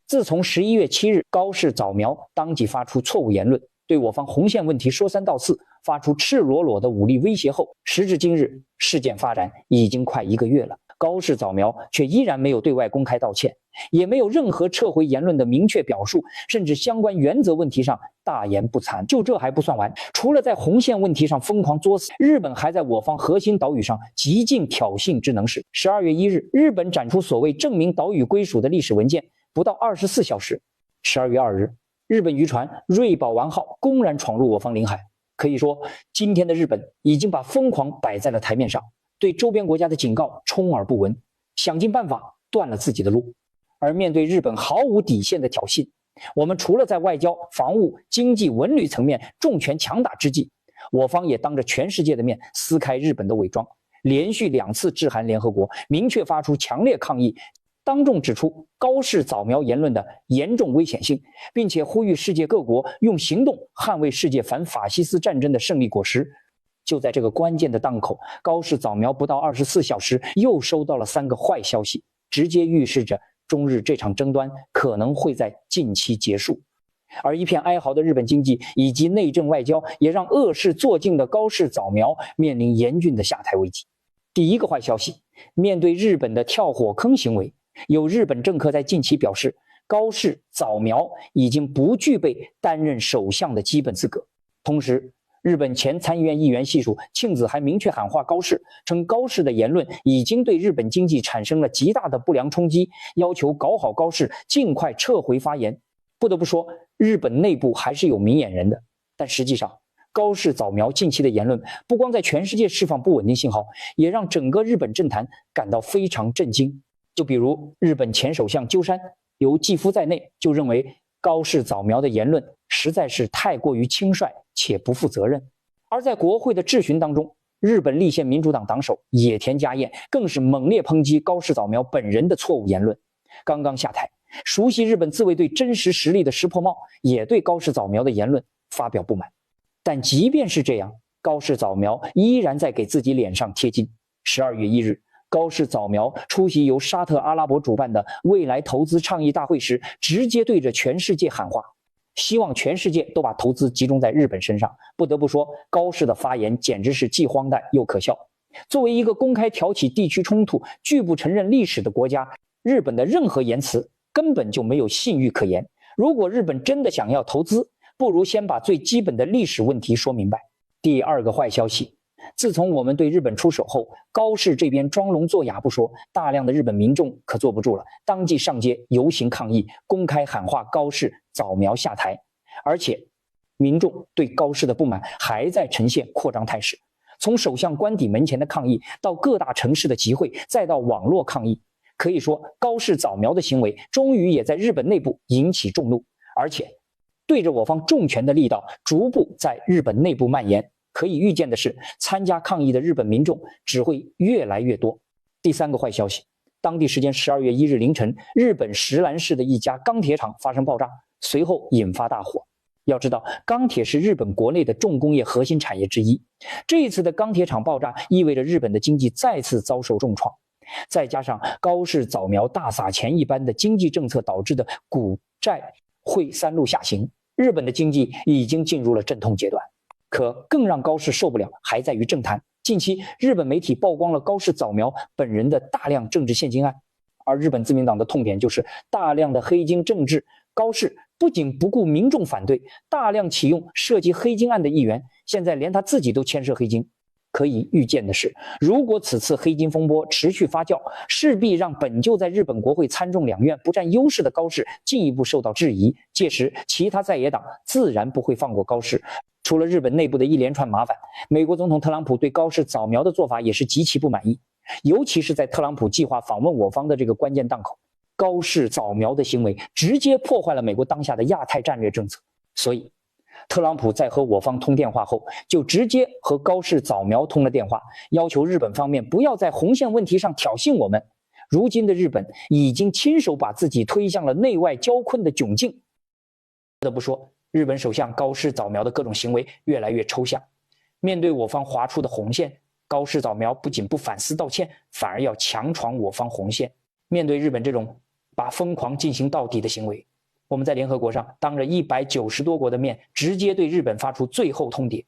自从11月7日高市早苗当即发出错误言论，对我方红线问题说三道四，发出赤裸裸的武力威胁后，时至今日，事件发展已经快1个月了，高市早苗却依然没有对外公开道歉，也没有任何撤回言论的明确表述，甚至相关原则问题上大言不惭。就这还不算完，除了在红线问题上疯狂作死，日本还在我方核心岛屿上极尽挑衅之能事。12月1日，日本展出所谓证明岛屿归属的历史文件，不到24小时，12月2日，日本渔船瑞宝丸号公然闯入我方领海。可以说，今天的日本已经把疯狂摆在了台面上，对周边国家的警告充耳不闻，想尽办法断了自己的路。而面对日本毫无底线的挑衅，我们除了在外交、防务、经济、文旅层面重拳强打之际，我方也当着全世界的面撕开日本的伪装，连续2次致函联合国，明确发出强烈抗议，当众指出高市早苗言论的严重危险性，并且呼吁世界各国用行动捍卫世界反法西斯战争的胜利果实。就在这个关键的档口，高市早苗不到24小时又收到了3个坏消息，直接预示着中日这场争端可能会在近期结束。而一片哀嚎的日本经济以及内政外交，也让恶事做尽的高市早苗面临严峻的下台危机。第一个坏消息，面对日本的跳火坑行为，有日本政客在近期表示，高市早苗已经不具备担任首相的基本资格。同时，日本前参议院议员系数庆子还明确喊话高市，称高市的言论已经对日本经济产生了极大的不良冲击，要求搞好高市尽快撤回发言。不得不说，日本内部还是有明眼人的，但实际上，高市早苗近期的言论不光在全世界释放不稳定信号，也让整个日本政坛感到非常震惊。就比如日本前首相鸠山，由继夫在内就认为高市早苗的言论实在是太过于轻率且不负责任。而在国会的质询当中，日本立宪民主党党首野田佳彦更是猛烈抨击高市早苗本人的错误言论。刚刚下台，熟悉日本自卫队真实实力的石破茂也对高市早苗的言论发表不满。但即便是这样，高市早苗依然在给自己脸上贴金。12月1日，高市早苗出席由沙特阿拉伯主办的未来投资倡议大会时，直接对着全世界喊话，希望全世界都把投资集中在日本身上。不得不说，高市的发言简直是既荒诞又可笑。作为一个公开挑起地区冲突、拒不承认历史的国家，日本的任何言辞根本就没有信誉可言。如果日本真的想要投资，不如先把最基本的历史问题说明白。第二个坏消息，自从我们对日本出手后，高市这边装聋作哑不说，大量的日本民众可坐不住了，当即上街游行抗议，公开喊话高市早苗下台。而且民众对高市的不满还在呈现扩张态势，从首相官邸门前的抗议到各大城市的集会，再到网络抗议，可以说高市早苗的行为终于也在日本内部引起众怒，而且对着我方重拳的力道逐步在日本内部蔓延。可以预见的是，参加抗议的日本民众只会越来越多。第三个坏消息，当地时间12月1日凌晨，日本石兰市的一家钢铁厂发生爆炸，随后引发大火。要知道，钢铁是日本国内的重工业核心产业之一，这一次的钢铁厂爆炸意味着日本的经济再次遭受重创，再加上高市早苗大撒钱一般的经济政策导致的股债汇3路下行，日本的经济已经进入了阵痛阶段。可更让高市受不了还在于政坛，近期日本媒体曝光了高市早苗本人的大量政治现金案，而日本自民党的痛点就是大量的黑金政治。高市不仅不顾民众反对，大量启用涉及黑金案的议员，现在连他自己都牵涉黑金。可以预见的是，如果此次黑金风波持续发酵，势必让本就在日本国会参众两院不占优势的高市进一步受到质疑，届时其他在野党自然不会放过高市。除了日本内部的一连串麻烦，美国总统特朗普对高市早苗的做法也是极其不满意，尤其是在特朗普计划访问我方的这个关键档口，高市早苗的行为直接破坏了美国当下的亚太战略政策。所以特朗普在和我方通电话后，就直接和高市早苗通了电话，要求日本方面不要在红线问题上挑衅我们。如今的日本已经亲手把自己推向了内外交困的窘境。不得不说，日本首相高市早苗的各种行为越来越抽象。面对我方划出的红线，高市早苗不仅不反思道歉，反而要强闯我方红线。面对日本这种把疯狂进行到底的行为。我们在联合国上当着190多国的面，直接对日本发出最后通牒。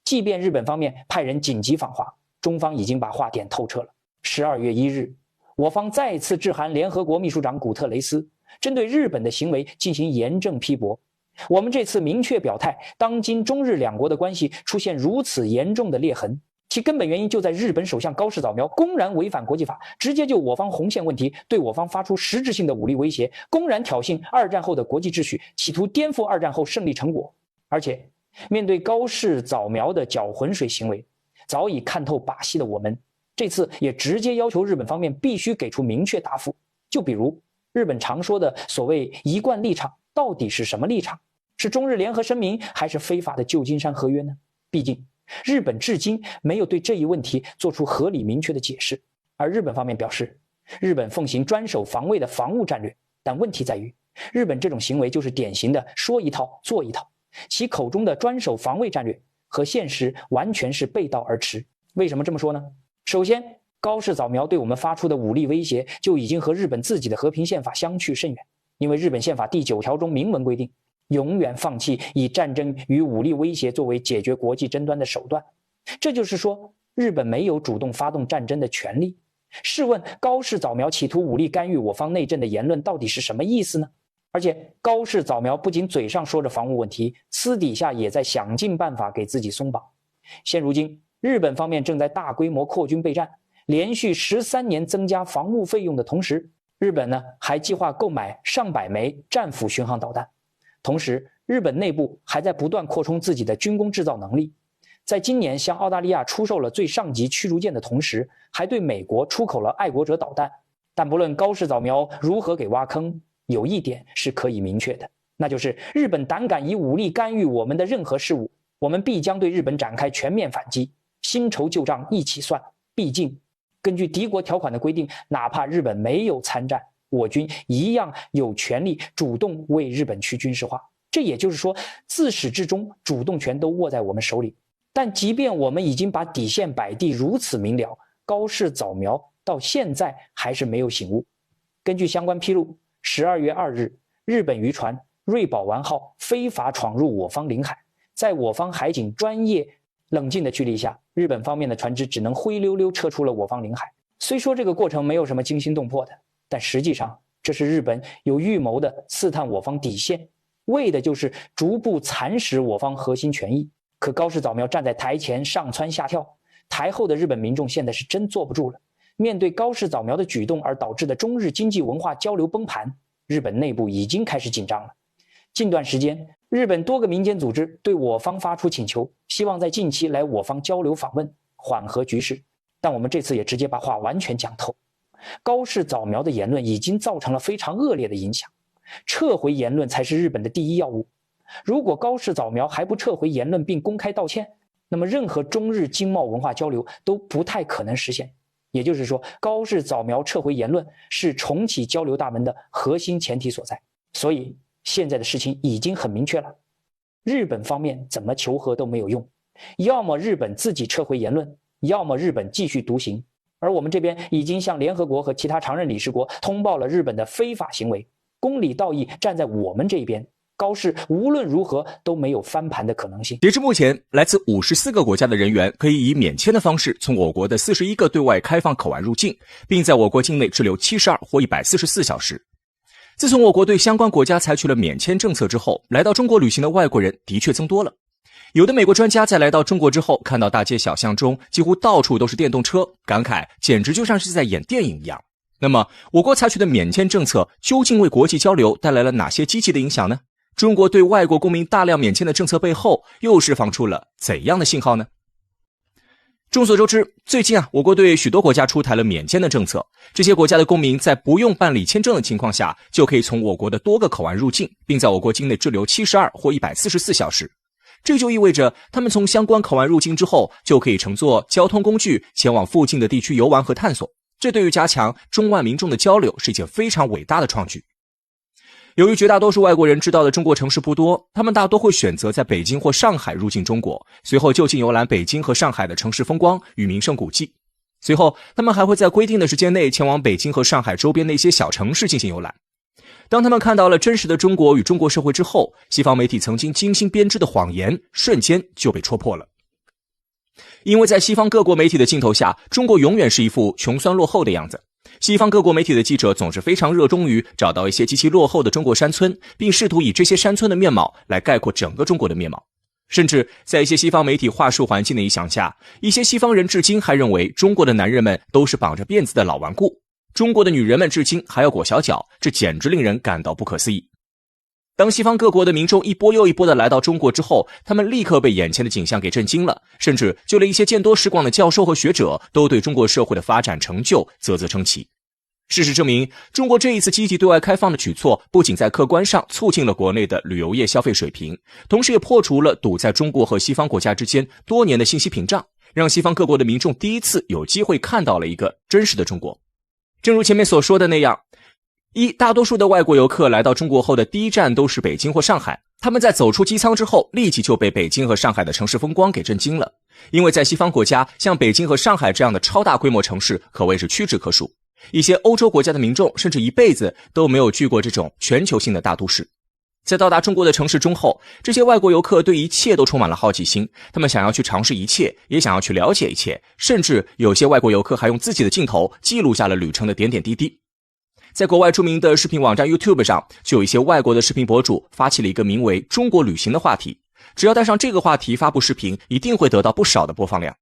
即便日本方面派人紧急访华，中方已经把话点透彻了。12月1日，我方再次致函联合国秘书长古特雷斯，针对日本的行为进行严正批驳。我们这次明确表态，当今中日两国的关系出现如此严重的裂痕，其根本原因就在日本首相高市早苗公然违反国际法，直接就我方红线问题对我方发出实质性的武力威胁，公然挑衅二战后的国际秩序，企图颠覆二战后胜利成果。而且面对高市早苗的搅浑水行为，早已看透把戏的我们，这次也直接要求日本方面必须给出明确答复。就比如日本常说的所谓一贯立场，到底是什么立场？是中日联合声明，还是非法的旧金山合约呢？毕竟日本至今没有对这一问题做出合理明确的解释。而日本方面表示，日本奉行专守防卫的防务战略，但问题在于日本这种行为就是典型的说一套做一套，其口中的专守防卫战略和现实完全是背道而驰。为什么这么说呢？首先，高市早苗对我们发出的武力威胁就已经和日本自己的和平宪法相去甚远，因为日本宪法第9条中明文规定，永远放弃以战争与武力威胁作为解决国际争端的手段。这就是说，日本没有主动发动战争的权利。试问高市早苗企图武力干预我方内政的言论到底是什么意思呢？而且高市早苗不仅嘴上说着防务问题，私底下也在想尽办法给自己松绑。现如今日本方面正在大规模扩军备战，连续13年增加防务费用的同时，日本呢还计划购买上百枚战斧巡航导弹。同时日本内部还在不断扩充自己的军工制造能力，在今年向澳大利亚出售了最上级驱逐舰的同时，还对美国出口了爱国者导弹。但不论高市早苗如何给挖坑，有一点是可以明确的，那就是日本胆敢以武力干预我们的任何事务，我们必将对日本展开全面反击，新仇旧账一起算。毕竟根据敌国条款的规定，哪怕日本没有参战，我军一样有权利主动为日本去军事化。这也就是说，自始至终主动权都握在我们手里。但即便我们已经把底线摆地如此明了，高市早苗到现在还是没有醒悟。根据相关披露，12月2日，日本渔船瑞宝丸号非法闯入我方领海，在我方海警专业冷静的驱离下，日本方面的船只只能灰溜溜撤出了我方领海。虽说这个过程没有什么惊心动魄的，但实际上这是日本有预谋的刺探我方底线，为的就是逐步蚕食我方核心权益。可高市早苗站在台前上蹿下跳，台后的日本民众现在是真坐不住了。面对高市早苗的举动而导致的中日经济文化交流崩盘，日本内部已经开始紧张了。近段时间，日本多个民间组织对我方发出请求，希望在近期来我方交流访问，缓和局势。但我们这次也直接把话完全讲透，高市早苗的言论已经造成了非常恶劣的影响，撤回言论才是日本的第一要务。如果高市早苗还不撤回言论并公开道歉，那么任何中日经贸文化交流都不太可能实现。也就是说，高市早苗撤回言论是重启交流大门的核心前提所在。所以现在的事情已经很明确了，日本方面怎么求和都没有用，要么日本自己撤回言论，要么日本继续独行。而我们这边已经向联合国和其他常任理事国通报了日本的非法行为，公理道义站在我们这一边，高市无论如何都没有翻盘的可能性。截至目前，来自54个国家的人员可以以免签的方式从我国的41个对外开放口岸入境，并在我国境内滞留72或144小时。自从我国对相关国家采取了免签政策之后，来到中国旅行的外国人的确增多了。有的美国专家在来到中国之后，看到大街小巷中几乎到处都是电动车，感慨简直就像是在演电影一样。那么我国采取的免签政策究竟为国际交流带来了哪些积极的影响呢？中国对外国公民大量免签的政策背后又释放出了怎样的信号呢？众所周知，最近我国对许多国家出台了免签的政策，这些国家的公民在不用办理签证的情况下，就可以从我国的多个口岸入境，并在我国境内滞留72或144小时。这就意味着他们从相关口岸入境之后，就可以乘坐交通工具前往附近的地区游玩和探索。这对于加强中外民众的交流是一件非常伟大的创举。由于绝大多数外国人知道的中国城市不多，他们大多会选择在北京或上海入境中国，随后就近游览北京和上海的城市风光与名胜古迹。随后他们还会在规定的时间内前往北京和上海周边的一些小城市进行游览。当他们看到了真实的中国与中国社会之后，西方媒体曾经精心编织的谎言瞬间就被戳破了。因为在西方各国媒体的镜头下，中国永远是一副穷酸落后的样子。西方各国媒体的记者总是非常热衷于找到一些极其落后的中国山村，并试图以这些山村的面貌来概括整个中国的面貌。甚至在一些西方媒体话术环境的影响下，一些西方人至今还认为中国的男人们都是绑着辫子的老顽固，中国的女人们至今还要裹小脚，这简直令人感到不可思议。当西方各国的民众一波又一波的来到中国之后，他们立刻被眼前的景象给震惊了，甚至就连一些见多识广的教授和学者都对中国社会的发展成就啧啧称奇。事实证明，中国这一次积极对外开放的举措，不仅在客观上促进了国内的旅游业消费水平，同时也破除了堵在中国和西方国家之间多年的信息屏障，让西方各国的民众第一次有机会看到了一个真实的中国。正如前面所说的那样，大多数的外国游客来到中国后的第一站都是北京或上海，他们在走出机舱之后，立即就被北京和上海的城市风光给震惊了。因为在西方国家，像北京和上海这样的超大规模城市可谓是屈指可数，一些欧洲国家的民众甚至一辈子都没有去过这种全球性的大都市。在到达中国的城市中后，这些外国游客对一切都充满了好奇心，他们想要去尝试一切，也想要去了解一切，甚至有些外国游客还用自己的镜头记录下了旅程的点点滴滴。在国外著名的视频网站 YouTube 上，就有一些外国的视频博主发起了一个名为中国旅行的话题，只要带上这个话题发布视频，一定会得到不少的播放量。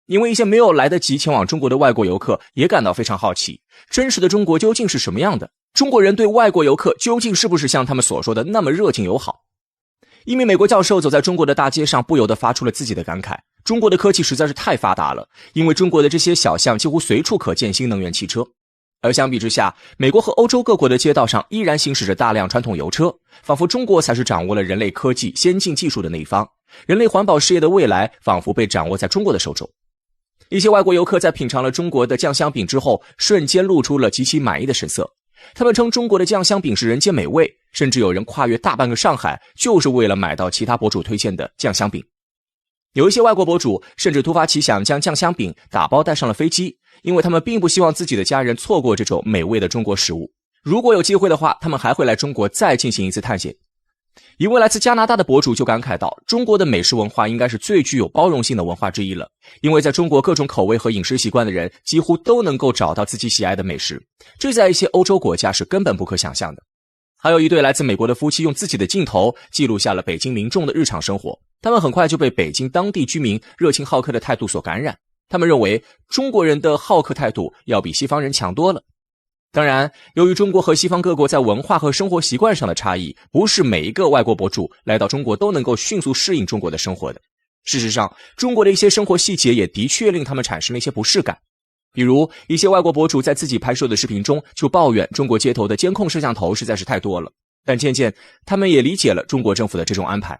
因为一些没有来得及前往中国的外国游客也感到非常好奇，真实的中国究竟是什么样的？中国人对外国游客究竟是不是像他们所说的那么热情友好？一名美国教授走在中国的大街上，不由得发出了自己的感慨，中国的科技实在是太发达了，因为中国的这些小巷几乎随处可见新能源汽车。而相比之下，美国和欧洲各国的街道上依然行驶着大量传统油车，仿佛中国才是掌握了人类科技先进技术的那一方，人类环保事业的未来仿佛被掌握在中国的手中。一些外国游客在品尝了中国的酱香饼之后，瞬间露出了极其满意的神色。他们称中国的酱香饼是人间美味，甚至有人跨越大半个上海，就是为了买到其他博主推荐的酱香饼。有一些外国博主甚至突发奇想，将酱香饼打包带上了飞机，因为他们并不希望自己的家人错过这种美味的中国食物。如果有机会的话，他们还会来中国再进行一次探险。一位来自加拿大的博主就感慨道，中国的美食文化应该是最具有包容性的文化之一了，因为在中国各种口味和饮食习惯的人几乎都能够找到自己喜爱的美食，这在一些欧洲国家是根本不可想象的。还有一对来自美国的夫妻用自己的镜头记录下了北京民众的日常生活，他们很快就被北京当地居民热情好客的态度所感染，他们认为中国人的好客态度要比西方人强多了。当然，由于中国和西方各国在文化和生活习惯上的差异，不是每一个外国博主来到中国都能够迅速适应中国的生活的。事实上，中国的一些生活细节也的确令他们产生了一些不适感。比如，一些外国博主在自己拍摄的视频中就抱怨中国街头的监控摄像头实在是太多了，但渐渐他们也理解了中国政府的这种安排，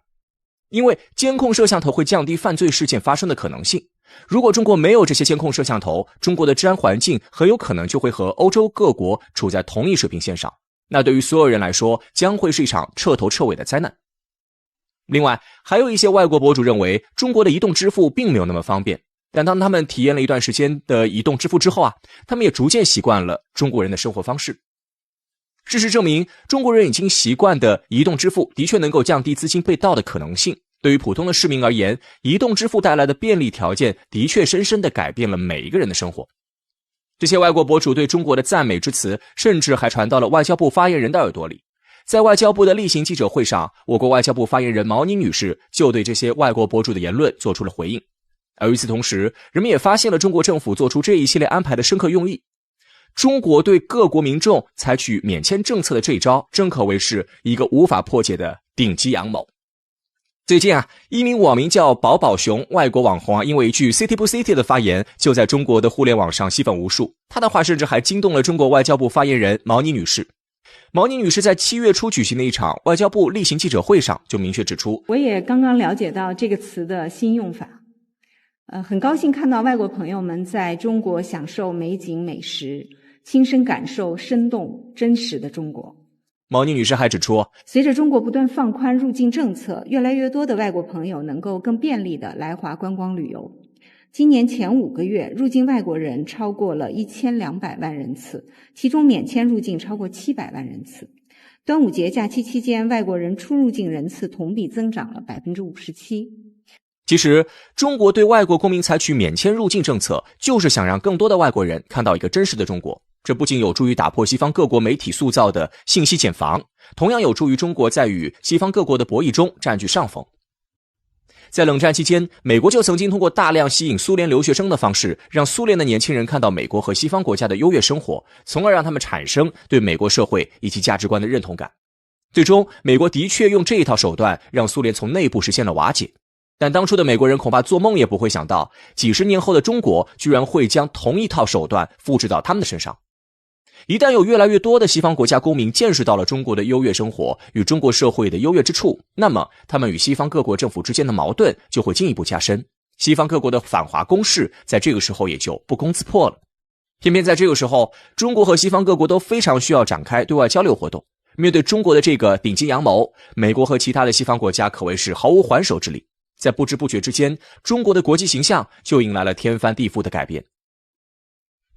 因为监控摄像头会降低犯罪事件发生的可能性。如果中国没有这些监控摄像头，中国的治安环境很有可能就会和欧洲各国处在同一水平线上，那对于所有人来说将会是一场彻头彻尾的灾难。另外，还有一些外国博主认为中国的移动支付并没有那么方便，但当他们体验了一段时间的移动支付之后他们也逐渐习惯了中国人的生活方式。事实证明，中国人已经习惯的移动支付的确能够降低资金被盗的可能性。对于普通的市民而言，移动支付带来的便利条件的确深深地改变了每一个人的生活。这些外国博主对中国的赞美之词甚至还传到了外交部发言人的耳朵里。在外交部的例行记者会上，我国外交部发言人毛宁女士就对这些外国博主的言论做出了回应。而与此同时，人们也发现了中国政府做出这一系列安排的深刻用意。中国对各国民众采取免签政策的这一招，真可谓是一个无法破解的顶级阳谋。最近一名网名叫宝宝熊外国网红因为一句 City 不 City 的发言，就在中国的互联网上吸粉无数。他的话甚至还惊动了中国外交部发言人毛妮女士。毛妮女士在7月初举行的一场外交部例行记者会上就明确指出，我也刚刚了解到这个词的新用法。很高兴看到外国朋友们在中国享受美景美食，亲身感受生动真实的中国。毛妮女士还指出，随着中国不断放宽入境政策，越来越多的外国朋友能够更便利地来华观光旅游。今年前5个月，入境外国人超过了1200万人次，其中免签入境超过700万人次。端午节假期期间，外国人出入境人次同比增长了 57%。其实，中国对外国公民采取免签入境政策，就是想让更多的外国人看到一个真实的中国。这不仅有助于打破西方各国媒体塑造的信息茧房，同样有助于中国在与西方各国的博弈中占据上风。在冷战期间，美国就曾经通过大量吸引苏联留学生的方式，让苏联的年轻人看到美国和西方国家的优越生活，从而让他们产生对美国社会以及价值观的认同感。最终，美国的确用这一套手段让苏联从内部实现了瓦解。但当初的美国人恐怕做梦也不会想到，几十年后的中国居然会将同一套手段复制到他们的身上。一旦有越来越多的西方国家公民见识到了中国的优越生活与中国社会的优越之处，那么他们与西方各国政府之间的矛盾就会进一步加深，西方各国的反华攻势在这个时候也就不攻自破了。偏偏在这个时候，中国和西方各国都非常需要展开对外交流活动。面对中国的这个顶级阳谋，美国和其他的西方国家可谓是毫无还手之力。在不知不觉之间，中国的国际形象就迎来了天翻地覆的改变。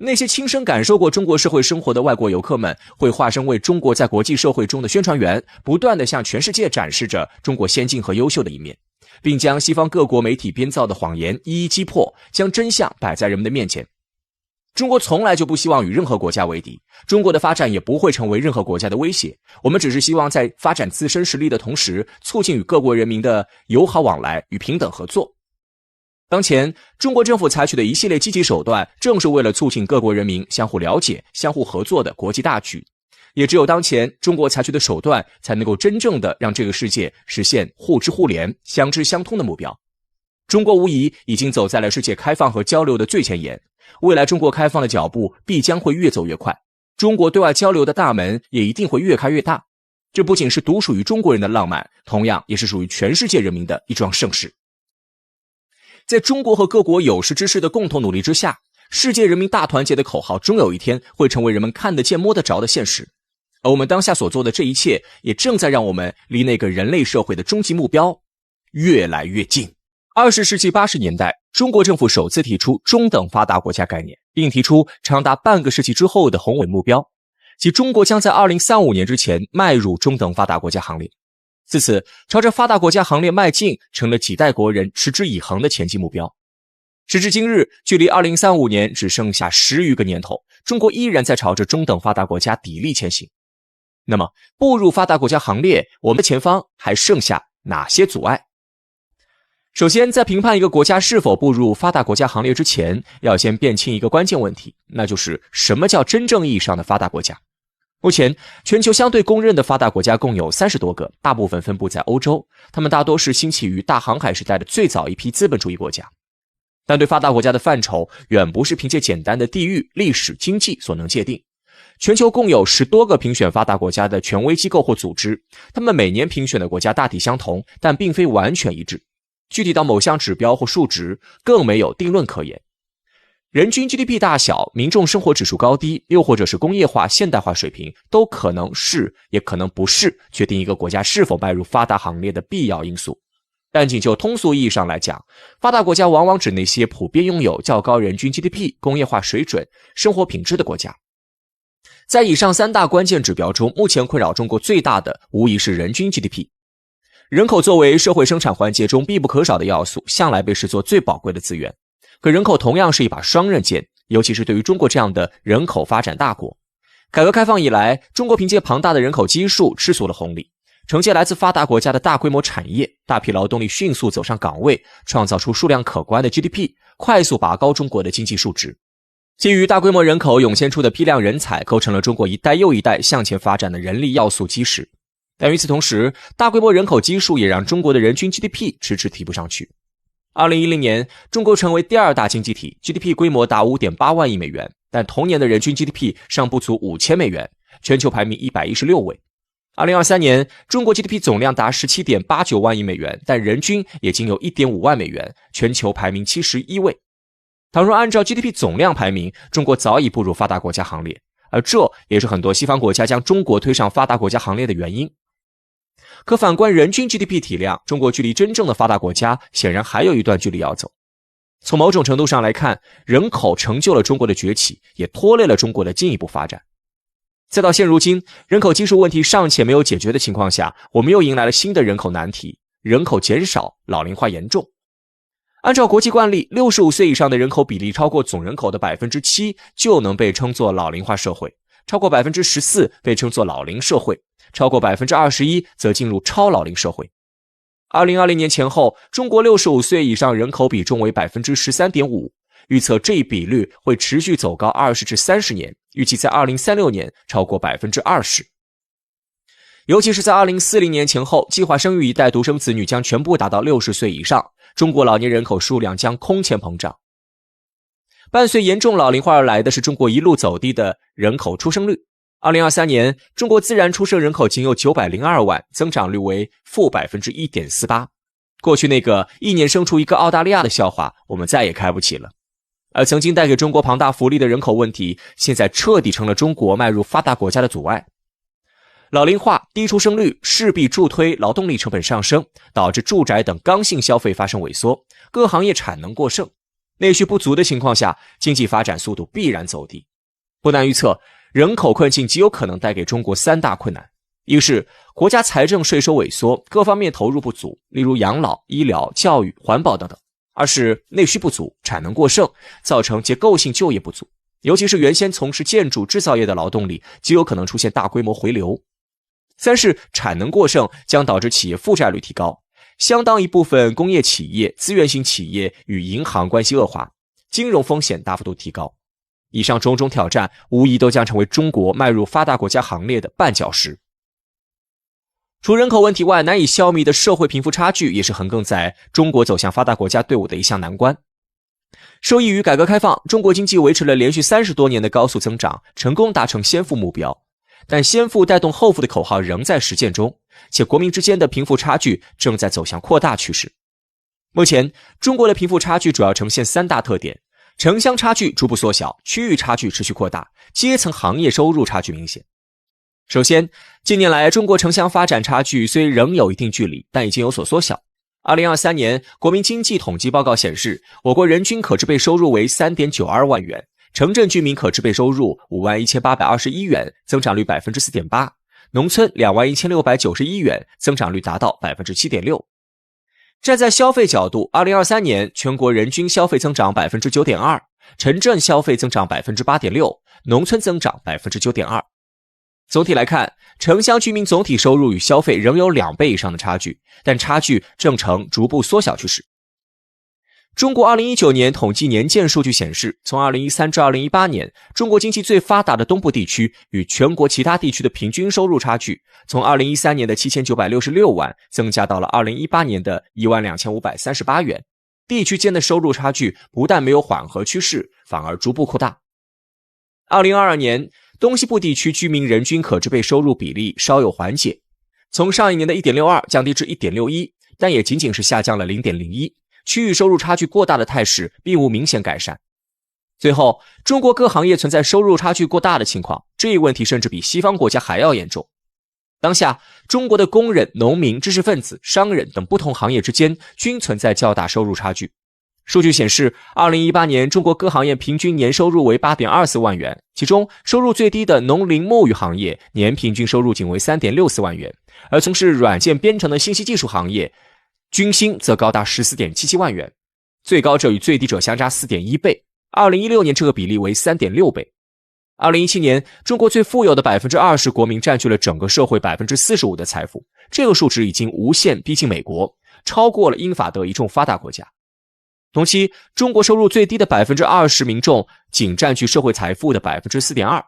那些亲身感受过中国社会生活的外国游客们，会化身为中国在国际社会中的宣传员，不断地向全世界展示着中国先进和优秀的一面，并将西方各国媒体编造的谎言一一击破，将真相摆在人们的面前。中国从来就不希望与任何国家为敌，中国的发展也不会成为任何国家的威胁，我们只是希望在发展自身实力的同时，促进与各国人民的友好往来与平等合作。当前，中国政府采取的一系列积极手段，正是为了促进各国人民相互了解、相互合作的国际大局。也只有当前中国采取的手段，才能够真正的让这个世界实现互知互联、相知相通的目标。中国无疑已经走在了世界开放和交流的最前沿，未来中国开放的脚步必将会越走越快，中国对外交流的大门也一定会越开越大。这不仅是独属于中国人的浪漫，同样也是属于全世界人民的一桩盛事。在中国和各国有识之士的共同努力之下，世界人民大团结的口号终有一天会成为人们看得见摸得着的现实。而我们当下所做的这一切，也正在让我们离那个人类社会的终极目标越来越近。20世纪80年代，中国政府首次提出中等发达国家概念，并提出长达半个世纪之后的宏伟目标，即中国将在2035年之前迈入中等发达国家行列。自此，朝着发达国家行列迈进，成了几代国人持之以恒的前进目标。时至今日，距离2035年只剩下10余个年头，中国依然在朝着中等发达国家砥砺前行。那么，步入发达国家行列，我们的前方还剩下哪些阻碍？首先，在评判一个国家是否步入发达国家行列之前，要先辨清一个关键问题，那就是什么叫真正意义上的发达国家。目前，全球相对公认的发达国家共有30多个，大部分分布在欧洲，它们大多是兴起于大航海时代的最早一批资本主义国家。但对发达国家的范畴，远不是凭借简单的地域、历史、经济所能界定。全球共有10多个评选发达国家的权威机构或组织，他们每年评选的国家大体相同，但并非完全一致。具体到某项指标或数值，更没有定论可言。人均 GDP 大小、民众生活指数高低，又或者是工业化、现代化水平，都可能是，也可能不是决定一个国家是否迈入发达行列的必要因素。但仅就通俗意义上来讲，发达国家往往指那些普遍拥有较高人均 GDP、工业化水准、生活品质的国家。在以上3大关键指标中，目前困扰中国最大的无疑是人均 GDP。人口作为社会生产环节中必不可少的要素，向来被视作最宝贵的资源。可人口同样是一把双刃剑，尤其是对于中国这样的人口发展大国。改革开放以来，中国凭借庞大的人口基数吃足了红利，承接来自发达国家的大规模产业，大批劳动力迅速走上岗位，创造出数量可观的 GDP， 快速拔高中国的经济数值。基于大规模人口涌现出的批量人才，构成了中国一代又一代向前发展的人力要素基石。但与此同时，大规模人口基数也让中国的人均 GDP 迟迟提不上去。2010年，中国成为第2大经济体 ，GDP 规模达 5.8 万亿美元，但同年的人均 GDP 尚不足5000美元，全球排名116位。2023年，中国 GDP 总量达 17.89 万亿美元，但人均也仅有 1.5 万美元，全球排名71位。倘若按照 GDP 总量排名，中国早已步入发达国家行列，而这也是很多西方国家将中国推上发达国家行列的原因。可反观人均 GDP 体量，中国距离真正的发达国家显然还有一段距离要走。从某种程度上来看，人口成就了中国的崛起，也拖累了中国的进一步发展。再到现如今，人口基数问题尚且没有解决的情况下，我们又迎来了新的人口难题，人口减少，老龄化严重。按照国际惯例，65岁以上的人口比例超过总人口的 7% 就能被称作老龄化社会，超过 14% 被称作老龄社会，超过 21% 则进入超老龄社会。2020年前后，中国65岁以上人口比重为 13.5%， 预测这一比率会持续走高20至30年，预计在2036年超过 20%。尤其是在2040年前后，计划生育一代独生子女将全部达到60岁以上，中国老年人口数量将空前膨胀。伴随严重老龄化而来的是中国一路走低的人口出生率。2023年，中国自然出生人口仅有902万，增长率为负 1.48%。过去那个一年生出一个澳大利亚的笑话，我们再也开不起了。而曾经带给中国庞大福利的人口问题，现在彻底成了中国迈入发达国家的阻碍。老龄化、低出生率势必助推劳动力成本上升，导致住宅等刚性消费发生萎缩，各行业产能过剩，内需不足的情况下，经济发展速度必然走低。不难预测，人口困境极有可能带给中国3大困难：一是国家财政税收萎缩，各方面投入不足，例如养老、医疗、教育、环保等等；二是内需不足，产能过剩，造成结构性就业不足，尤其是原先从事建筑制造业的劳动力极有可能出现大规模回流；三是产能过剩将导致企业负债率提高，相当一部分工业企业、资源型企业与银行关系恶化，金融风险大幅度提高。以上种种挑战无疑都将成为中国迈入发达国家行列的绊脚石。除人口问题外，难以消弭的社会贫富差距也是横亘在中国走向发达国家队伍的一项难关。受益于改革开放，中国经济维持了连续30多年的高速增长，成功达成先富目标。但先富带动后富的口号仍在实践中，且国民之间的贫富差距正在走向扩大趋势。目前，中国的贫富差距主要呈现3大特点：城乡差距逐步缩小，区域差距持续扩大，阶层行业收入差距明显。首先，近年来中国城乡发展差距虽仍有一定距离，但已经有所缩小。2023年国民经济统计报告显示，我国人均可支配收入为 3.92 万元，城镇居民可支配收入 51,821 元，增长率 4.8%， 农村 21,691 元，增长率达到 7.6%。站在消费角度，2023年全国人均消费增长 9.2%， 城镇消费增长 8.6%， 农村增长 9.2%。总体来看，城乡居民总体收入与消费仍有2倍以上的差距，但差距正呈逐步缩小趋势。中国2019年统计年鉴数据显示，从2013至2018年，中国经济最发达的东部地区与全国其他地区的平均收入差距，从2013年的 7,966 万增加到了2018年的 12,538 元。地区间的收入差距不但没有缓和趋势，反而逐步扩大。2022年，东西部地区居民人均可支配收入比例稍有缓解，从上一年的 1.62 降低至 1.61， 但也仅仅是下降了 0.01， 区域收入差距过大的态势并无明显改善。最后，中国各行业存在收入差距过大的情况，这一问题甚至比西方国家还要严重。当下，中国的工人、农民、知识分子、商人等不同行业之间均存在较大收入差距。数据显示，2018年中国各行业平均年收入为 8.24 万元，其中收入最低的农林牧渔行业年平均收入仅为 3.64 万元，而从事软件编程的信息技术行业均薪则高达 14.77 万元，最高者与最低者相差 4.1 倍。2016年这个比例为 3.6 倍。2017年，中国最富有的 20% 国民占据了整个社会 45% 的财富，这个数值已经无限逼近美国，超过了英法德一众发达国家。同期，中国收入最低的 20% 民众仅占据社会财富的 4.2%，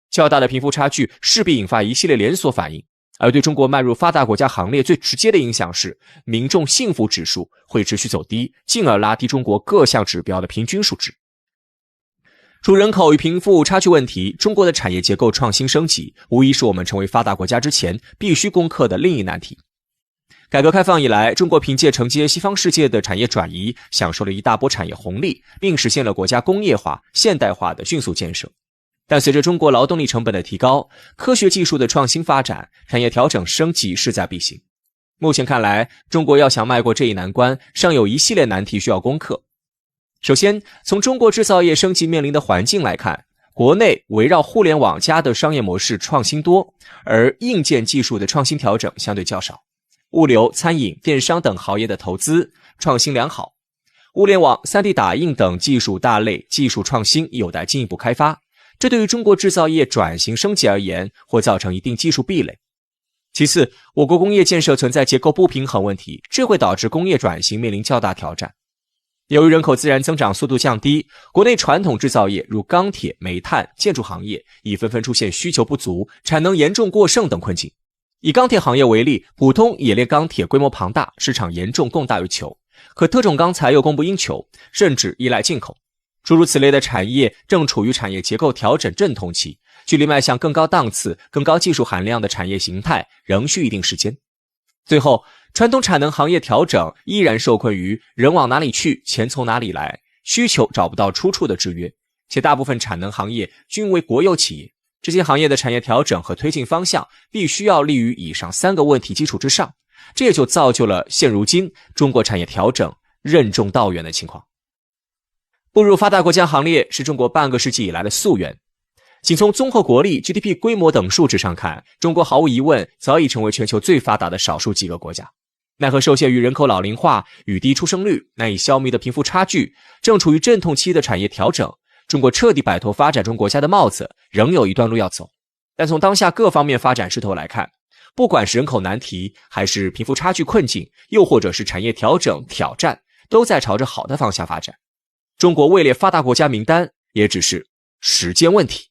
较大的贫富差距势必引发一系列连锁反应，而对中国迈入发达国家行列最直接的影响是，民众幸福指数会持续走低，进而拉低中国各项指标的平均数值。除人口与贫富差距问题，中国的产业结构创新升级无疑是我们成为发达国家之前必须攻克的另一难题。改革开放以来，中国凭借承接西方世界的产业转移，享受了一大波产业红利，并实现了国家工业化、现代化的迅速建设。但随着中国劳动力成本的提高，科学技术的创新发展，产业调整升级势在必行。目前看来，中国要想迈过这一难关，尚有一系列难题需要攻克。首先，从中国制造业升级面临的环境来看，国内围绕互联网加的商业模式创新多，而硬件技术的创新调整相对较少。物流、餐饮、电商等行业的投资创新良好，物联网、3D 打印等技术大类技术创新有待进一步开发，这对于中国制造业转型升级而言，或造成一定技术壁垒。其次，我国工业建设存在结构不平衡问题，这会导致工业转型面临较大挑战。由于人口自然增长速度降低，国内传统制造业如钢铁、煤炭、建筑行业已纷纷出现需求不足、产能严重过剩等困境。以钢铁行业为例，普通冶炼钢铁规模庞大，市场严重供大于求，可特种钢材又供不应求，甚至依赖进口。诸如此类的产业正处于产业结构调整阵痛期，距离迈向更高档次、更高技术含量的产业形态仍需一定时间。最后，传统产能行业调整依然受困于人往哪里去，钱从哪里来，需求找不到出处的制约，且大部分产能行业均为国有企业，这些行业的产业调整和推进方向必须要立于以上3个问题基础之上，这也就造就了现如今中国产业调整任重道远的情况。步入发达国家行列是中国半个世纪以来的夙愿。仅从综合国力、GDP 规模等数值上看，中国毫无疑问早已成为全球最发达的少数几个国家。奈何受限于人口老龄化与低出生率难以消弭的贫富差距，正处于阵痛期的产业调整，中国彻底摆脱发展中国家的帽子仍有一段路要走。但从当下各方面发展势头来看，不管是人口难题，还是贫富差距困境，又或者是产业调整挑战，都在朝着好的方向发展。中国位列发达国家名单也只是时间问题。